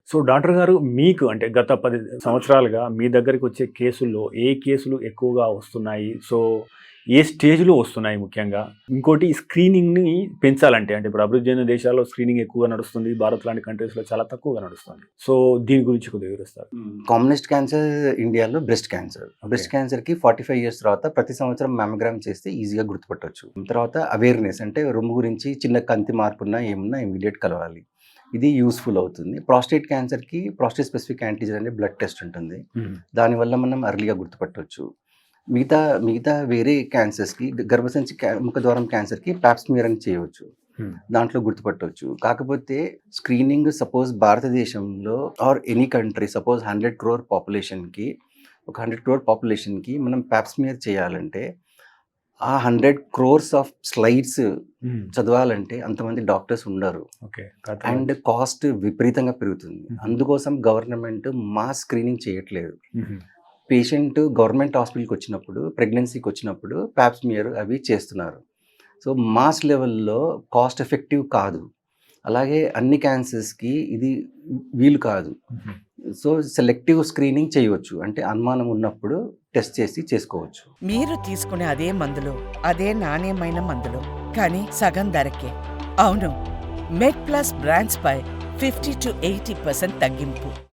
So doctor గారు మీకు అంటే గత 10 సంవత్సరాలుగా మీ దగ్గరికి వచ్చే కేసుల్లో ఏ కేసులు ఎక్కువగా వస్తున్నాయి? సో ఏ స్టేజ్‌లో వస్తున్నాయి ముఖ్యంగా? ఇంకోటి స్క్రీనింగ్‌ని పెంచాలంటే అంటే ఇప్పుడు అభివృద్ధి చెందిన దేశాల్లో స్క్రీనింగ్ ఎక్కువగా నడుస్తుంది. భారత్ లాంటి కంట్రీస్‌లో చాలా తక్కువగా నడుస్తుంది. సో దీని గురించి కొద్దిగా వివరిస్తారా? కామనెస్ట్ క్యాన్సర్ ఇండియాలో బ్రెస్ట్ క్యాన్సర్. ఓకే. బ్రెస్ట్ క్యాన్సర్‌కి 45 ఇయర్స్ తర్వాత ప్రతి సంవత్సరం మామోగ్రామ్ చేస్తే ఈజీగా గుర్తుపట్టొచ్చు. తర్వాత అవేర్‌నెస్ అంటే రొమ్ము గురించి చిన్న కంతి మార్పున్నా ఏమున్నా ఇమ్మీడియేట్ కలవాలి. ఇది యూజ్‌ఫుల్ అవుతుంది. ప్రాస్టేట్ క్యాన్సర్‌కి ప్రాస్టేట్ స్పెసిఫిక్ యాంటిజెన్ అనే బ్లడ్ టెస్ట్ ఉంటుంది. హ్మ్. దానివల్ల మనం ఎర్లీగా గుర్తుపట్టొచ్చు. మిగతా మిగతా వేరే క్యాన్సర్స్‌కి గర్భసంచి ముఖద్వారం క్యాన్సర్‌కి పాప్ స్మియర్ అని చేయవచ్చు. హ్మ్. దాంట్లో గుర్తుపట్టొచ్చు. కాకపోతే స్క్రీనింగ్ సపోజ్ భారతదేశంలో or any country suppose 100 crore పాపులేషన్‌కి ఒక 100 క్రోర్ పాపులేషన్‌కి మనం పాప్ స్మియర్ చేయాలంటే ఆ 100 క్రోర్స్ ఆఫ్ స్లైడ్స్ హ్మ్. చదవాలంటే అంతమంది డాక్టర్స్ ఉండరు. ఓకే. అండ్ కాస్ట్ విపరీతంగా పెరుగుతుంది. అందుకోసం గవర్నమెంట్ మాస్ స్క్రీనింగ్ చేయట్లేదు. హుహు. పేషెంట్ గవర్నమెంట్ హాస్పిటల్‌కి వచ్చినప్పుడు, ప్రెగ్నెన్సీకి వచ్చినప్పుడు పాప్ స్మియర్ అవి చేస్తున్నారు. సో, మాస్ లెవెల్‌లో కాస్ట్ ఎఫెక్టివ్ కాదు. అలాగే అన్ని క్యాన్సర్స్‌కి ఇది వీలు కాదు. హుహు. సో, సెలెక్టివ్ స్క్రీనింగ్ చేయవచ్చు. అంటే అనుమానం ఉన్నప్పుడు టెస్ట్ చేసి చేసుకోవచ్చు. మీరు తీసుకునే అదే మందులు, అదే నాణ్యమైన మందులు, కానీ సగం ధరకే. అవును, మెడ్ ప్లస్ బ్రాండ్స్ పై 50-80% తగ్గింపు.